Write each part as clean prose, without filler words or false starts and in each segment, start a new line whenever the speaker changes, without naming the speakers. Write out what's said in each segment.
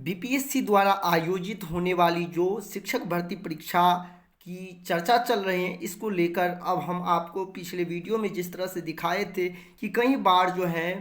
BPSC द्वारा आयोजित होने वाली जो शिक्षक भर्ती परीक्षा की चर्चा चल रही है, इसको लेकर अब हम आपको पिछले वीडियो में जिस तरह से दिखाए थे कि कई बार जो है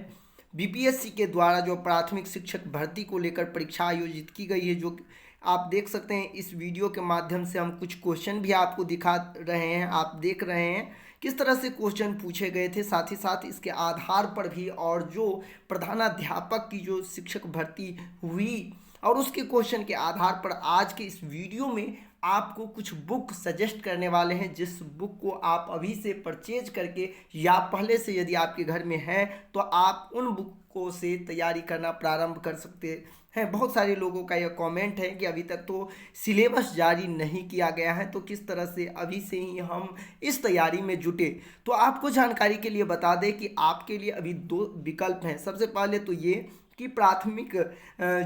बीपीएससी के द्वारा जो प्राथमिक शिक्षक भर्ती को लेकर परीक्षा आयोजित की गई है, जो आप देख सकते हैं इस वीडियो के माध्यम से हम कुछ क्वेश्चन भी आपको दिखा रहे हैं। आप देख रहे हैं किस तरह से क्वेश्चन पूछे गए थे, साथ ही साथ इसके आधार पर भी और जो प्रधानाध्यापक की जो शिक्षक भर्ती हुई और उसके क्वेश्चन के आधार पर आज के इस वीडियो में आपको कुछ बुक सजेस्ट करने वाले हैं, जिस बुक को आप अभी से परचेज करके या पहले से यदि आपके घर में है तो आप उन बुकों से तैयारी करना प्रारंभ कर सकते हैं। बहुत सारे लोगों का यह कमेंट है कि अभी तक तो सिलेबस जारी नहीं किया गया है, तो किस तरह से अभी से ही हम इस तैयारी में जुटे। तो आपको जानकारी के लिए बता दें कि आपके लिए अभी दो विकल्प हैं। सबसे पहले तो ये कि प्राथमिक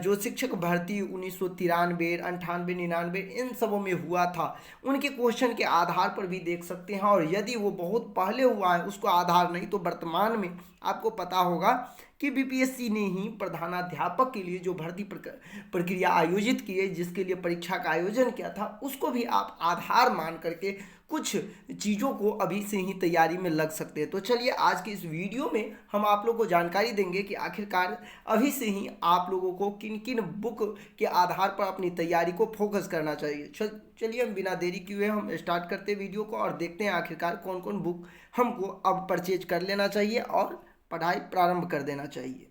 जो शिक्षक भर्ती 1993, 98, 99 इन सबों में हुआ था, उनके क्वेश्चन के आधार पर भी देख सकते हैं। और यदि वो बहुत पहले हुआ है उसको आधार नहीं, तो वर्तमान में आपको पता होगा कि बीपीएससी ने ही प्रधानाध्यापक के लिए जो भर्ती प्रक्रिया आयोजित की है, जिसके लिए परीक्षा का आयोजन किया था, उसको भी आप आधार मान करके कुछ चीज़ों को अभी से ही तैयारी में लग सकते हैं। तो चलिए आज के इस वीडियो में हम आप लोगों को जानकारी देंगे कि आखिरकार अभी से ही आप लोगों को किन किन बुक के आधार पर अपनी तैयारी को फोकस करना चाहिए। चलिए हम बिना देरी किए हम स्टार्ट करते हैं वीडियो को और देखते हैं आखिरकार कौन कौन बुक हमको अब परचेज कर लेना चाहिए और पढ़ाई प्रारंभ कर देना चाहिए।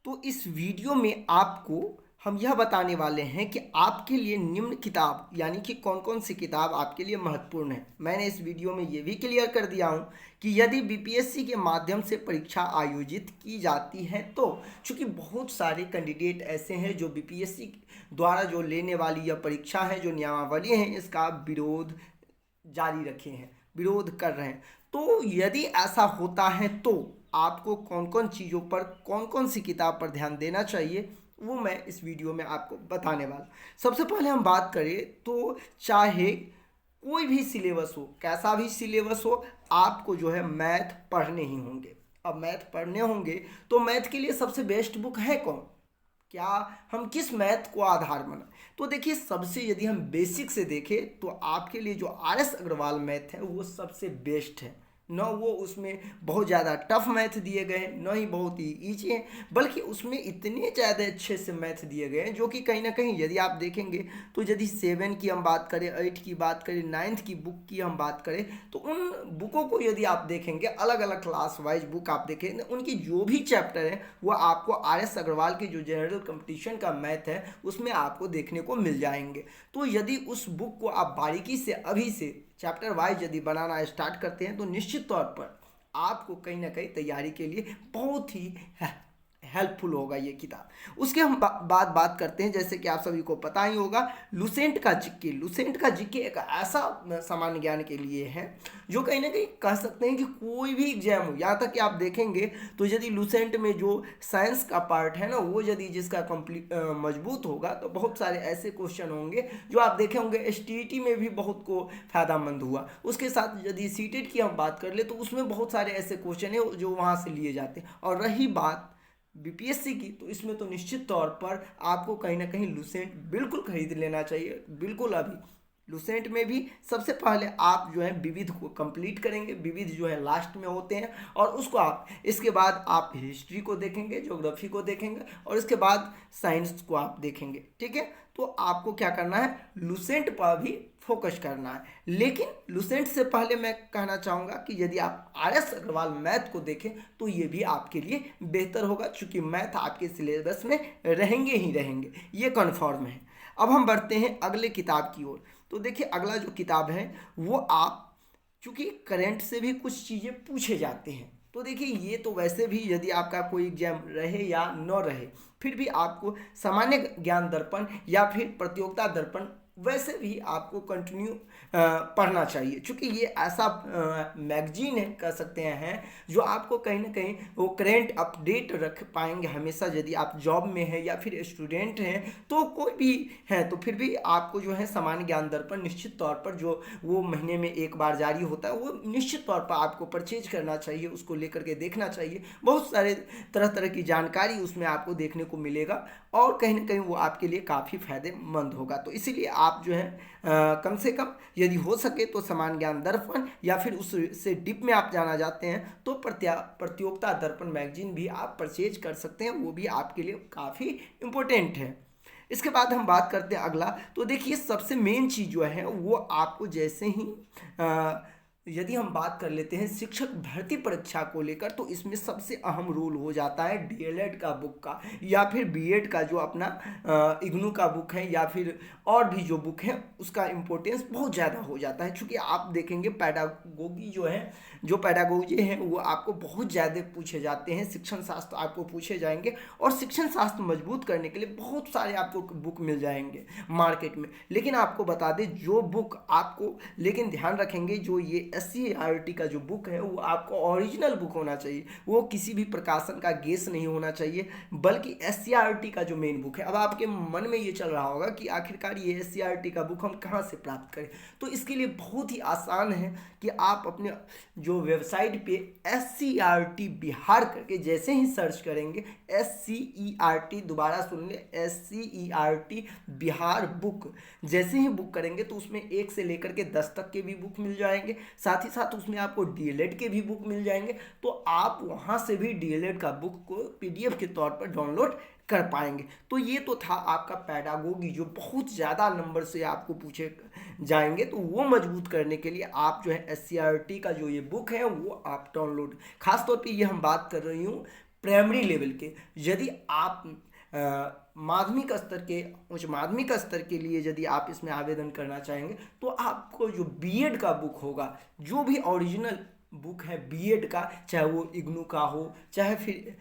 तो इस वीडियो में आपको हम यह बताने वाले हैं कि आपके लिए निम्न किताब यानी कि कौन कौन सी किताब आपके लिए महत्वपूर्ण है। मैंने इस वीडियो में ये भी क्लियर कर दिया हूँ कि यदि बीपीएससी के माध्यम से परीक्षा आयोजित की जाती है, तो चूँकि बहुत सारे कैंडिडेट ऐसे हैं जो बीपीएससी द्वारा जो लेने वाली यह परीक्षा है, जो नियमावली है, इसका विरोध जारी रखे हैं, विरोध कर रहे हैं। तो यदि ऐसा होता है तो आपको कौन कौन चीज़ों पर, कौन कौन सी किताब पर ध्यान देना चाहिए, वो मैं इस वीडियो में आपको बताने वाला। सबसे पहले हम बात करें तो चाहे कोई भी सिलेबस हो, कैसा भी सिलेबस हो, आपको जो है मैथ पढ़ने ही होंगे। अब मैथ पढ़ने होंगे तो मैथ के लिए सबसे बेस्ट बुक है कौन, क्या हम किस मैथ को आधार बनाएं? तो देखिए, सबसे यदि हम बेसिक से देखें तो आपके लिए जो आर एस अग्रवाल मैथ है वो सबसे बेस्ट है। न वो उसमें बहुत ज़्यादा टफ मैथ दिए गए हैं, न ही बहुत ही ईजी हैं, बल्कि उसमें इतने ज़्यादा अच्छे से मैथ दिए गए हैं जो कि कहीं ना कहीं यदि आप देखेंगे तो यदि 7 की हम बात करें, 8 की बात करें, 9th की बुक की हम बात करें, तो उन बुकों को यदि आप देखेंगे, अलग अलग क्लास वाइज बुक आप देखेंगे, उनकी जो भी चैप्टर है वो आपको आर एस अग्रवाल की जो जनरल कंपटीशन का मैथ है उसमें आपको देखने को मिल जाएंगे। तो यदि उस बुक को आप बारीकी से अभी से चैप्टर वाइज यदि बनाना स्टार्ट करते हैं तो निश्चित तौर पर आपको कहीं ना कहीं तैयारी के लिए बहुत ही हेल्पफुल होगा ये किताब। उसके हम बाद बात करते हैं, जैसे कि आप सभी को पता ही होगा, लुसेंट का जीके। लुसेंट का जीके एक ऐसा सामान्य ज्ञान के लिए है जो कहीं ना कहीं कह सकते हैं कि कोई भी एग्जाम हो, यहाँ तक कि आप देखेंगे तो यदि लुसेंट में जो साइंस का पार्ट है ना, वो यदि जिसका कंप्लीट मजबूत होगा तो बहुत सारे ऐसे क्वेश्चन होंगे जो आप देखे होंगे एसटीईटी में भी बहुत को फायदामंद हुआ। उसके साथ यदि सीटेट की हम बात कर ले तो उसमें बहुत सारे ऐसे क्वेश्चन है जो वहाँ से लिए जाते हैं। और रही बात बीपीएससी की, तो इसमें तो निश्चित तौर पर आपको कहीं ना कहीं लुसेंट बिल्कुल खरीद लेना चाहिए, बिल्कुल। अभी लुसेंट में भी सबसे पहले आप जो है विविध को कंप्लीट करेंगे, विविध जो है लास्ट में होते हैं, और उसको आप इसके बाद आप हिस्ट्री को देखेंगे, ज्योग्राफी को देखेंगे, और इसके बाद साइंस को आप देखेंगे। ठीक है, तो आपको क्या करना है, लुसेंट पर भी फोकस करना है। लेकिन लुसेंट से पहले मैं कहना चाहूँगा कि यदि आप आर एस अग्रवाल मैथ को देखें तो ये भी आपके लिए बेहतर होगा, क्योंकि मैथ आपके सिलेबस में रहेंगे ही रहेंगे, ये कन्फर्म है। अब हम बढ़ते हैं अगले किताब की ओर। तो देखिए, अगला जो किताब है वो आप, चूँकि करंट से भी कुछ चीज़ें पूछे जाते हैं, तो देखिए ये तो वैसे भी यदि आपका कोई एग्जाम रहे या न रहे, फिर भी आपको सामान्य ज्ञान दर्पण या फिर प्रतियोगिता दर्पण वैसे भी आपको कंटिन्यू पढ़ना चाहिए, क्योंकि ये ऐसा मैगजीन है कह सकते हैं जो आपको कहीं ना कहीं वो करेंट अपडेट रख पाएंगे हमेशा। यदि आप जॉब में हैं या फिर स्टूडेंट हैं तो कोई भी हैं तो फिर भी आपको जो है सामान्य ज्ञान दर्पण निश्चित तौर पर जो वो महीने में एक बार जारी होता है वो निश्चित तौर पर आपको परचेज करना चाहिए, उसको लेकर के देखना चाहिए। बहुत सारे तरह तरह की जानकारी उसमें आपको देखने को मिलेगा और कहीं ना कहीं वो आपके लिए काफ़ी फायदेमंद होगा। तो इसीलिए आप जो है कम से कम यदि हो सके तो समान ज्ञान दर्पण या फिर उससे डीप में आप जाना चाहते हैं तो प्रतियोगिता दर्पण मैगजीन भी आप परचेज कर सकते हैं, वो भी आपके लिए काफ़ी इम्पोर्टेंट है। इसके बाद हम बात करते हैं अगला। तो देखिए सबसे मेन चीज़ जो है वो आपको जैसे ही यदि हम बात कर लेते हैं शिक्षक भर्ती परीक्षा को लेकर तो इसमें सबसे अहम रोल हो जाता है डीएलएड का बुक का या फिर बीएड का जो अपना इग्नू का बुक है या फिर और भी जो बुक है उसका इम्पोर्टेंस बहुत ज़्यादा हो जाता है। क्योंकि आप देखेंगे पैडागोगी जो है जो पैडागोजी है वो आपको बहुत ज़्यादा पूछे जाते हैं, शिक्षण शास्त्र आपको पूछे जाएंगे और शिक्षण शास्त्र मजबूत करने के लिए बहुत सारे आपको बुक मिल जाएंगे मार्केट में। लेकिन आपको बता दें जो बुक आपको, लेकिन ध्यान रखेंगे जो ये SCERT का जो बुक है वो आपको ओरिजिनल बुक होना चाहिए, वो किसी भी प्रकाशन का गेस नहीं होना चाहिए बल्कि SCERT का जो मेन बुक है। अब आपके मन में ये चल रहा होगा कि आखिरकार ये SCERT का बुक हम कहाँ से प्राप्त करें, तो इसके लिए बहुत ही आसान है कि आप अपने जो वेबसाइट पे SCERT बिहार करके जैसे ही सर्च करेंगे SCERT, दोबारा सुन ले SCERT बिहार बुक, जैसे ही बुक करेंगे तो उसमें 1 से लेकर के 10 तक के भी बुक मिल जाएंगे, साथ ही साथ उसमें आपको डीएलएड के भी बुक मिल जाएंगे। तो आप वहाँ से भी डीएलएड का बुक को PDF के तौर पर डाउनलोड कर पाएंगे। तो ये तो था आपका पैडागोगी जो बहुत ज़्यादा नंबर से आपको पूछे जाएंगे, तो वो मजबूत करने के लिए आप जो है SCERT का जो ये बुक है वो आप डाउनलोड, खासतौर पे ये हम बात कर रही हूँ प्राइमरी लेवल के। यदि आप माध्यमिक स्तर के, उच्च माध्यमिक स्तर के लिए यदि आप इसमें आवेदन करना चाहेंगे तो आपको जो बीएड का बुक होगा, जो भी ओरिजिनल बुक है बीएड का, चाहे वो इग्नू का हो चाहे फिर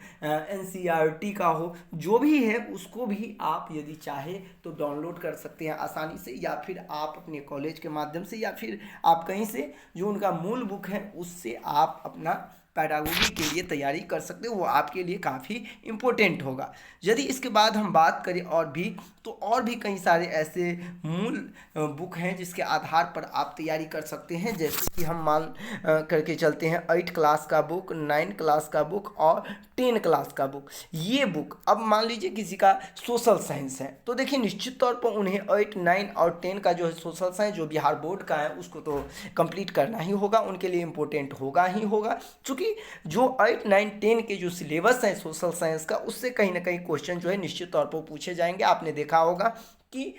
NCERT का हो, जो भी है उसको भी आप यदि चाहे तो डाउनलोड कर सकते हैं आसानी से, या फिर आप अपने कॉलेज के माध्यम से या फिर आप कहीं से जो उनका मूल बुक है उससे आप अपना पैडागोगी के लिए तैयारी कर सकते हो, वो आपके लिए काफ़ी इम्पोर्टेंट होगा। यदि इसके बाद हम बात करें और भी तो और भी कई सारे ऐसे मूल बुक हैं जिसके आधार पर आप तैयारी कर सकते हैं। जैसे कि हम मान करके चलते हैं 8 क्लास का बुक, 9 क्लास का बुक और 10 क्लास का बुक। ये बुक अब मान लीजिए किसी का सोशल साइंस है तो देखिए निश्चित तौर पर उन्हें 8, 9 और 10 का जो है सोशल साइंस जो बिहार बोर्ड का है उसको तो कंप्लीट करना ही होगा, उनके लिए इम्पोर्टेंट होगा ही होगा। चूँकि जो 8, 9, 10 के जो सिलेबस है सोशल साइंस का उससे कहीं ना कहीं क्वेश्चन जो है निश्चित तौर पर पूछे जाएंगे। आपने देखा होगा कि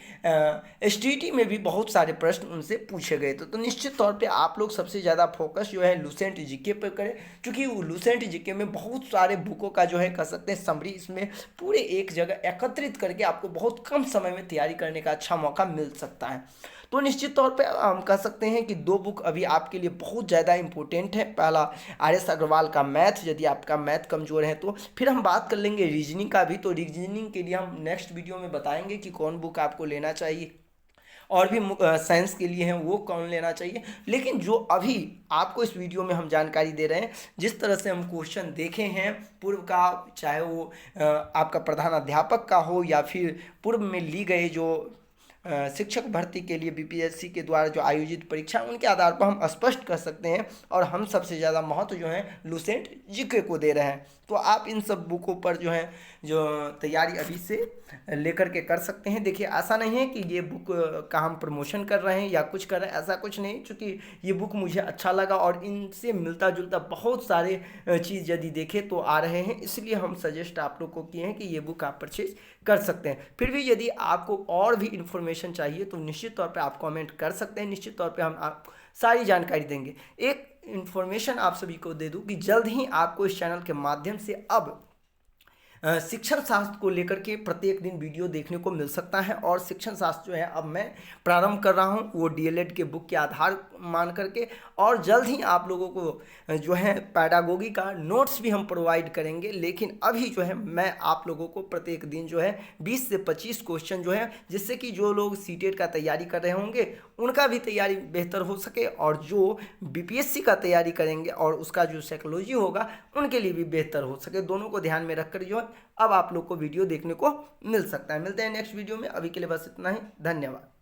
STT में भी बहुत सारे प्रश्न उनसे पूछे गए थे। तो निश्चित तौर पे आप लोग सबसे ज़्यादा फोकस जो है लुसेंट जीके पर करें, क्योंकि वो लुसेंट जीके में बहुत सारे बुकों का जो है कह सकते हैं समरी इसमें पूरे एक जगह एकत्रित करके आपको बहुत कम समय में तैयारी करने का अच्छा मौका मिल सकता है। तो निश्चित तौर पे हम कह सकते हैं कि 2 बुक अभी आपके लिए बहुत ज़्यादा इंपॉर्टेंट है। पहला RS अग्रवाल का मैथ, यदि आपका मैथ कमज़ोर है तो। फिर हम बात कर लेंगे रीजनिंग का भी, तो रीजनिंग के लिए हम नेक्स्ट वीडियो में बताएंगे कि कौन बुक आपको लेना चाहिए और भी साइंस के लिए हैं वो कौन लेना चाहिए। लेकिन जो अभी आपको इस वीडियो में हम जानकारी दे रहे हैं, जिस तरह से हम क्वेश्चन देखे हैं पूर्व का, चाहे वो आपका प्रधान अध्यापक का हो या फिर पूर्व में ली गई जो शिक्षक भर्ती के लिए BPSC के द्वारा जो आयोजित परीक्षा, उनके आधार पर हम स्पष्ट कर सकते हैं और हम सबसे ज़्यादा महत्व जो है लुसेंट जीके को दे रहे हैं। तो आप इन सब बुकों पर जो है जो तैयारी अभी से लेकर के कर सकते हैं। देखिए ऐसा नहीं है कि ये बुक का हम प्रमोशन कर रहे हैं या कुछ कर रहे हैं, ऐसा कुछ नहीं, क्योंकि ये बुक मुझे अच्छा लगा और इनसे मिलता जुलता बहुत सारे चीज़ यदि देखें तो आ रहे हैं, इसलिए हम सजेस्ट आप लोग को किए हैं कि ये बुक आप परचेज कर सकते हैं। फिर भी यदि आपको और भी इन्फॉर्मेशन चाहिए तो निश्चित तौर पे आप कमेंट कर सकते हैं, निश्चित तौर पे हम आपको सारी जानकारी देंगे। एक इन्फॉर्मेशन आप सभी को दे दूं कि जल्द ही आपको इस चैनल के माध्यम से अब शिक्षण शास्त्र को लेकर के प्रत्येक दिन वीडियो देखने को मिल सकता है। और शिक्षण शास्त्र जो है अब मैं प्रारंभ कर रहा हूँ वो डीएलएड के बुक के आधार मान करके, और जल्द ही आप लोगों को जो है पैडागोगी का नोट्स भी हम प्रोवाइड करेंगे। लेकिन अभी जो है मैं आप लोगों को प्रत्येक दिन जो है 20 से 25 क्वेश्चन जो है, जिससे कि जो लोग सीटेट का तैयारी कर रहे होंगे उनका भी तैयारी बेहतर हो सके, और जो बीपीएससी का तैयारी करेंगे और उसका जो साइकोलॉजी होगा उनके लिए भी बेहतर हो सके, दोनों को ध्यान में रखकर जो है अब आप लोग को वीडियो देखने को मिल सकता है। मिलते हैं नेक्स्ट वीडियो में, अभी के लिए बस इतना ही, धन्यवाद।